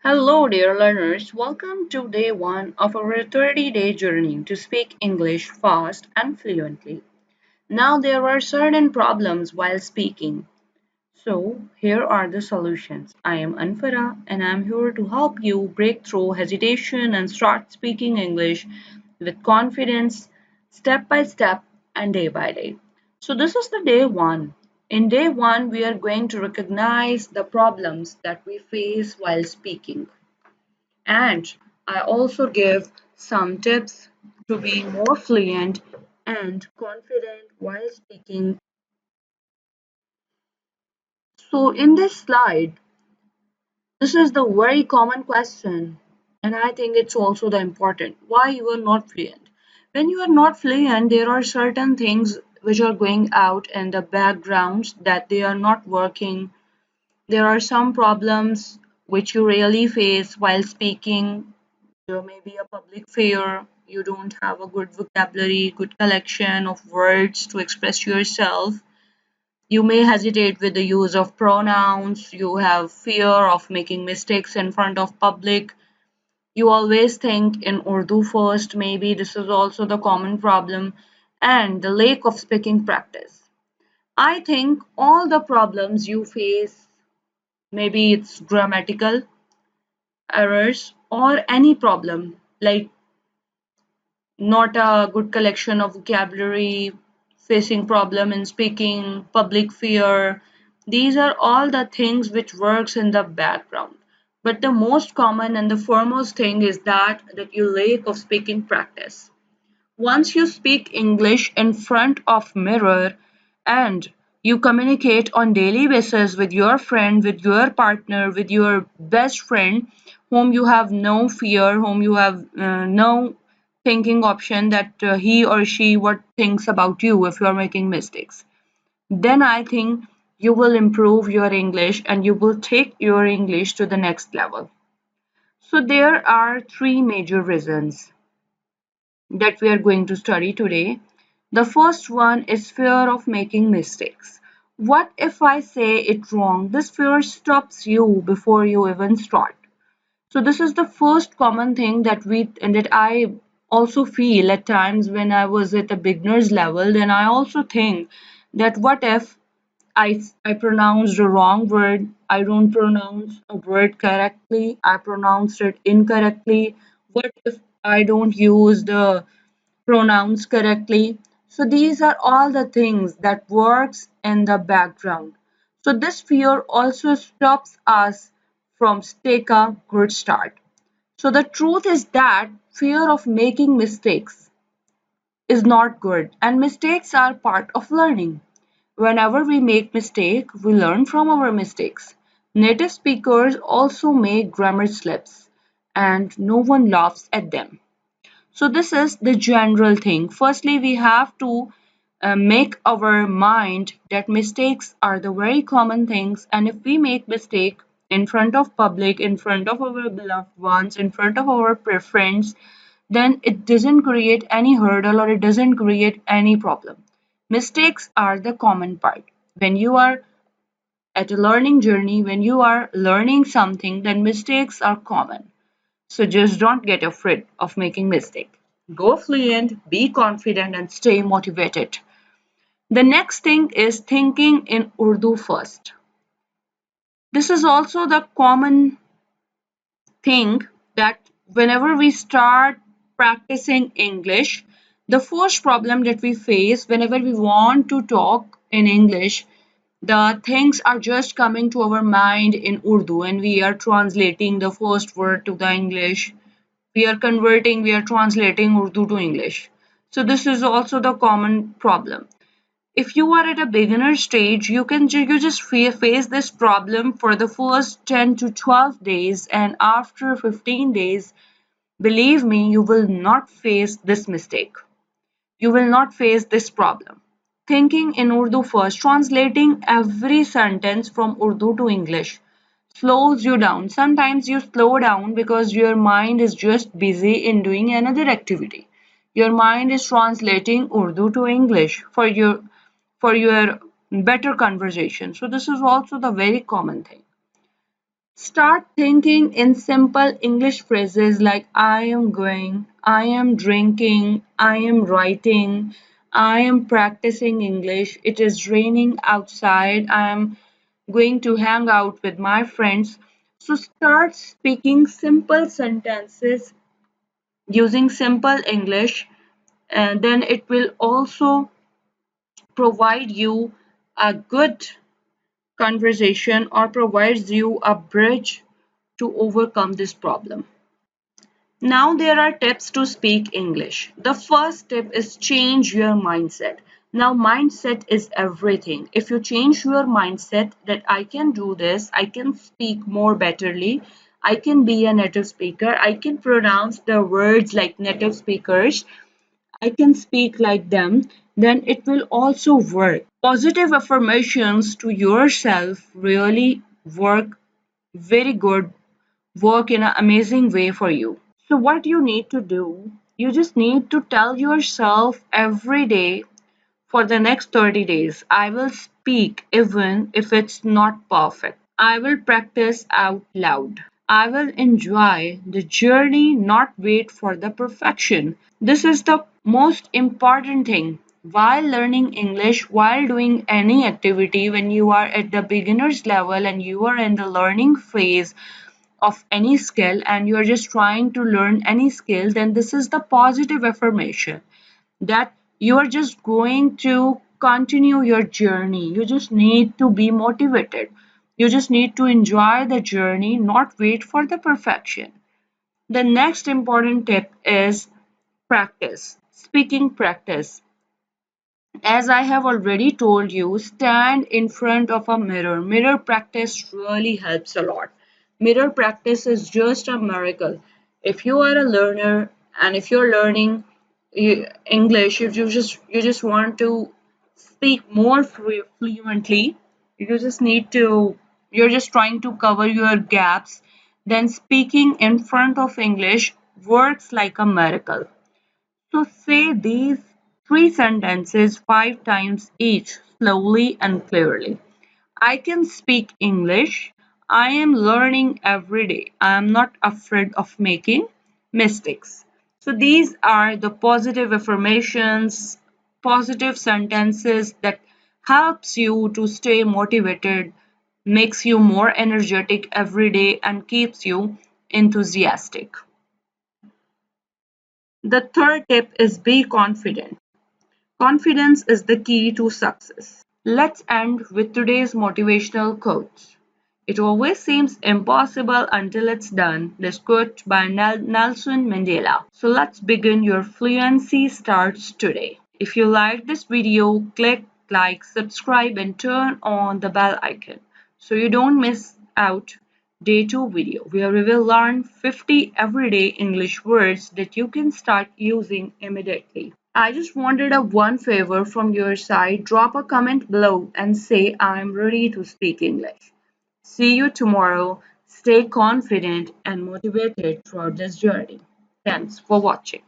Hello, dear learners. Welcome to day one of our 30-day journey to speak English fast and fluently. Now, there are certain problems while speaking. So, here are the solutions. I am Anfara and I am here to help you break through hesitation and start speaking English with confidence, step by step and day by day. So, this is the day one. In day one, we are going to recognize the problems that we face while speaking. And I also give some tips to be more fluent and confident while speaking. So, in this slide, this is the very common question, and I think it's also the important why you are not fluent. When you are not fluent, there are certain things which are going out in the backgrounds that they are not working. There are some problems which you really face while speaking. There may be a public fear, you don't have a good vocabulary, good collection of words to express yourself. You may hesitate with the use of pronouns, you have fear of making mistakes in front of public. You always think in Urdu first, maybe this is also the common problem, and the lack of speaking practice. I think all the problems you face, maybe it's grammatical errors or any problem like not a good collection of vocabulary, facing problem in speaking, public fear. These are all the things which works in the background. But the most common and the foremost thing is that you lack of speaking practice. Once you speak English in front of mirror and you communicate on daily basis with your friend, with your partner, with your best friend, whom you have no fear, whom you have no thinking option that he or she what thinks about you if you are making mistakes, then I think you will improve your English and you will take your English to the next level. So there are three major reasons that we are going to study today. The first one is fear of making mistakes. What if I say it wrong? This fear stops you before you even start. So this is the first common thing that we and that I also feel at times when I was at a beginner's level. Then I also think that what if I pronounced the wrong word, I don't pronounce a word correctly, I pronounced it incorrectly. What if I don't use the pronouns correctly? So these are all the things that works in the background. So this fear also stops us from take a good start. So the truth is that fear of making mistakes is not good and mistakes are part of learning. Whenever we make mistake, we learn from our mistakes. Native speakers also make grammar slips and no one laughs at them. So this is the general thing. Firstly, we have to make our mind that mistakes are the very common things, and if we make mistake in front of public, in front of our beloved ones, in front of our friends, then it doesn't create any hurdle or it doesn't create any problem. Mistakes are the common part. When you are at a learning journey, when you are learning something, then mistakes are common. So just don't get afraid of making mistake. Go fluent, be confident and stay motivated. The next thing is thinking in Urdu first. This is also the common thing that whenever we start practicing English, the first problem that we face whenever we want to talk in English, the things are just coming to our mind in Urdu and we are translating the first word to the English. We are converting, we are translating Urdu to English. So this is also the common problem. If you are at a beginner stage, you just face this problem for the first 10 to 12 days, and after 15 days, believe me, you will not face this mistake. You will not face this problem. Thinking in Urdu first, translating every sentence from Urdu to English slows you down. Sometimes you slow down because your mind is just busy in doing another activity. Your mind is translating Urdu to English for your better conversation. So this is also the very common thing. Start thinking in simple English phrases like I am going, I am drinking, I am writing, I am practicing English, it is raining outside, I am going to hang out with my friends. So start speaking simple sentences using simple English, and then it will also provide you a good conversation or provides you a bridge to overcome this problem. Now there are tips to speak English. The first tip is change your mindset. Now mindset is everything. If you change your mindset that I can do this, I can speak more betterly, I can be a native speaker, I can pronounce the words like native speakers, I can speak like them, then it will also work. Positive affirmations to yourself really work very good, work in an amazing way for you. So, what you need to do, you just need to tell yourself every day for the next 30 days, I will speak even if it's not perfect. I will practice out loud. I will enjoy the journey, not wait for the perfection. This is the most important thing. While learning English, while doing any activity, when you are at the beginner's level and you are in the learning phase of any skill and you're just trying to learn any skill, then this is the positive affirmation that you are just going to continue your journey. You just need to be motivated. You just need to enjoy the journey, not wait for the perfection. The next important tip is practice. Speaking practice. As I have already told you, stand in front of a mirror. Mirror practice really helps a lot. Mirror practice is just a miracle. If you are a learner and if you're learning English, if you just want to speak more fluently, you just need to you're just trying to cover your gaps, then speaking in front of English works like a miracle. So say these three sentences 5 times each, slowly and clearly. I can speak English. I am learning every day. I am not afraid of making mistakes. So these are the positive affirmations, positive sentences that helps you to stay motivated, makes you more energetic every day and keeps you enthusiastic. The third tip is be confident. Confidence is the key to success. Let's end with today's motivational quote. It always seems impossible until it's done. This quote by Nelson Mandela. So let's begin. Your fluency starts today. If you like this video, click like, subscribe and turn on the bell icon so you don't miss out day 2 video where we will learn 50 everyday English words that you can start using immediately. I just wanted a one favor from your side. Drop a comment below and say I'm ready to speak English. See you tomorrow. Stay confident and motivated throughout this journey. Thanks for watching.